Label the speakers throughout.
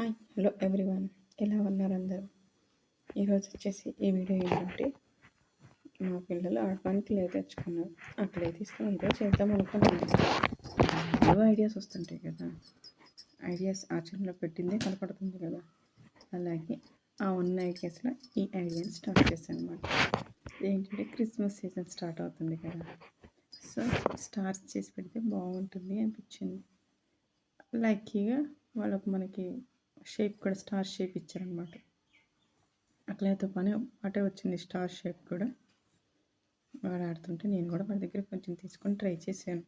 Speaker 1: Hi hello everyone, ఎలా ఉన్నారు అందరూ? ఈరోజు వచ్చేసి ఈ వీడియో ఏంటంటే మా పిల్లలు ఆడడానికి లే తెచ్చుకున్నారు. అట్లే తీసుకొని ఈరోజు చేద్దాం అనుకున్నాను. ఏవో ఐడియాస్ వస్తుంటాయి కదా, ఐడియాస్ ఆచరణలో పెట్టిందే కనపడుతుంది కదా. అలాగే ఆ ఉన్న ఐడియాస్లో ఈ ఐడియాని స్టార్ట్ చేశాను అనమాట. ఏంటంటే క్రిస్మస్ సీజన్ స్టార్ట్ అవుతుంది కదా, సో స్టార్ట్స్ చేసి పెడితే బాగుంటుంది అనిపించింది. లక్కీగా వాళ్ళకు మనకి షేప్ కూడా స్టార్ షేప్ ఇచ్చారనమాట. అట్లయితే పని అటే వచ్చింది స్టార్ షేప్ కూడా. వాడు ఆడుతుంటే నేను కూడా వాడి దగ్గర కొంచెం తీసుకొని ట్రై చేశాను.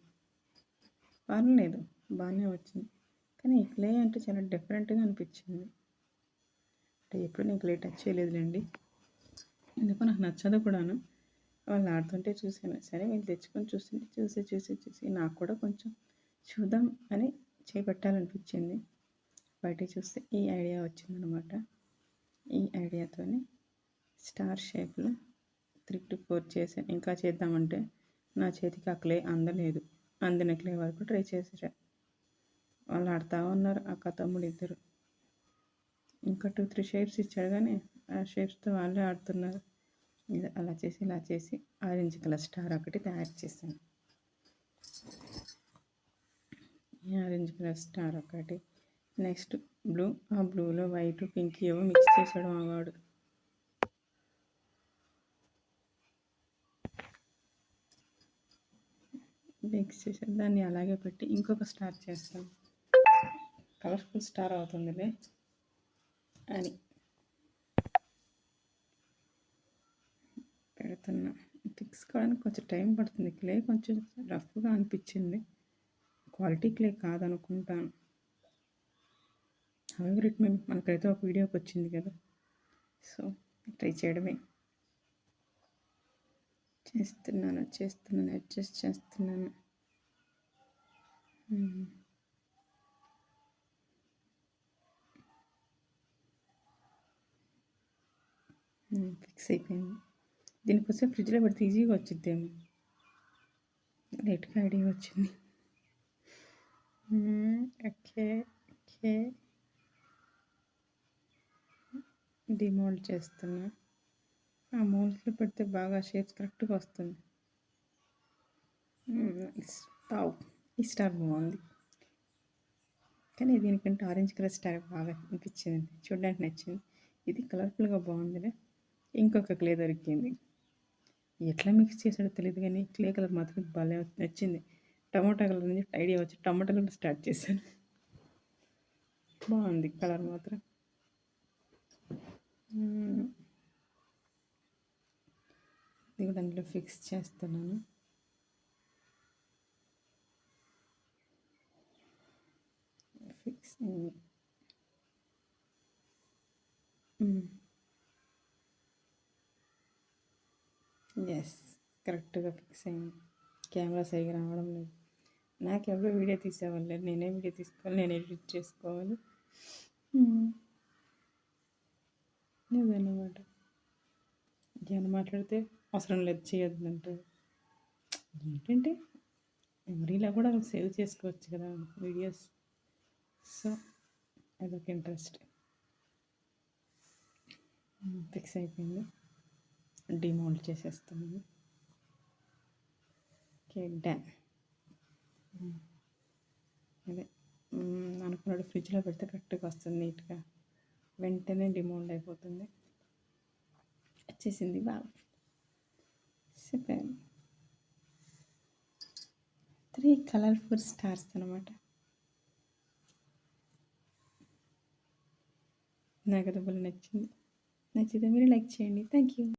Speaker 1: పర్లేదు, బాగానే వచ్చింది. కానీ ఈ క్లే అంటే చాలా డిఫరెంట్గా అనిపించింది. అంటే ఎప్పుడు నేను క్లే టచ్ చేయలేదులేండి, ఎందుకో నాకు నచ్చదు కూడాను. వాళ్ళు ఆడుతుంటే చూసాను, సరే వీళ్ళు తెచ్చుకొని చూసి నాకు కూడా కొంచెం చూద్దాం అని చేపట్టాలనిపించింది. బయట చూస్తే ఈ ఐడియా వచ్చిందనమాట. ఈ ఐడియాతోనే స్టార్ షేప్లో 3 to 4 చేశాను. ఇంకా చేద్దామంటే నా చేతికి ఆ క్లే అందలేదు. అందిన క్లే వరకు ట్రై చేశారు. వాళ్ళు ఆడుతూ ఉన్నారు, అక్క తమ్ముడు ఇద్దరు. ఇంకా 2-3 షేప్స్ ఇచ్చాడు, కానీ ఆ షేప్స్తో వాళ్ళే ఆడుతున్నారు. ఇది అలా చేసి ఇలా చేసి ఆరెంజ్ కలర్ స్టార్ ఒకటి తయారు చేశాను. ఆరెంజ్ కలర్ స్టార్ ఒకటి, నెక్స్ట్ బ్లూ, ఆ బ్లూలో వైట్ పింక్ ఏవో మిక్స్ చేశాడు మా వాడు. మిక్స్ చేశాడు, దాన్ని అలాగే పెట్టి ఇంకొక స్టార్ చేస్తాం, కలర్ఫుల్ స్టార్ అవుతుందిలే అని పెడుతున్నా. ఫిక్స్ కావడానికి కొంచెం టైం పడుతుంది. క్లే కొంచెం రఫ్గా అనిపించింది, క్వాలిటీ క్లే కాదనుకుంటాను. హవెవర్ ఇట్ మనకైతే ఒక వీడియోకి వచ్చింది కదా, సో ట్రై చేయడమే. చేస్తున్నాను అడ్జస్ట్ చేస్తున్నాను. ఫిక్స్ అయిపోయింది. దీనికోసం ఫ్రిడ్జ్లో పెడితే ఈజీగా వచ్చిద్దేమో, లేట్గా ఐడియా వచ్చింది. ఓకే డిమోల్డ్ చేస్తున్నా. ఆ మోల్డ్స్లో పెడితే బాగా షేప్స్ కరెక్ట్గా వస్తుంది. ఈ స్టార్ బాగుంది, కానీ దీనికంటే ఆరెంజ్ కలర్ స్టార్ బాగా అనిపించింది, చూడడానికి నచ్చింది. ఇది కలర్ఫుల్గా బాగుందిలే. ఇంకొక క్లే దొరికింది, ఎట్లా మిక్స్ చేసాడో తెలియదు, కానీ క్లే కలర్ మాత్రం బాగా నచ్చింది. టమాటా కలర్ నుంచి ఐడియా వచ్చి టమాటా కలర్ స్టార్ట్ చేశాను. బాగుంది కలర్ మాత్రం. ఇది దాంట్లో ఫిక్స్ చేస్తున్నాను. ఫిక్సింగ్ ఎస్, కరెక్ట్గా ఫిక్స్ అయింది. కెమెరా సరిగా రావడం లేదు. నాకు ఎవరో వీడియో తీసేవాళ్ళు, నేనే వీడియో తీసుకోవాలి, నేనే ఎడిట్ చేసుకోవాలి. అదన్నమాట. ఏమైనా మాట్లాడితే అవసరం లేదు, చేయొద్దు అంటారు. ఏంటంటే మెమరీలో కూడా సేవ్ చేసుకోవచ్చు కదా వీడియోస్, సో అదొక ఇంట్రెస్ట్. ఫిక్స్ అయిపోయింది, డిమోల్డ్ చేసేస్తాను. Okay, done. అదే అనుకున్నాడు, ఫ్రిడ్జ్లో పెడితే కరెక్ట్గా వస్తుంది, నీట్గా వెంటనే డిమోల్డ్ అయిపోతుంది. వచ్చేసింది బాగా. సూపర్. 3 కలర్ఫుల్ స్టార్స్ అనమాట. నాకు అది నచ్చింది. నచ్చితే మీరు లైక్ చేయండి. Thank you.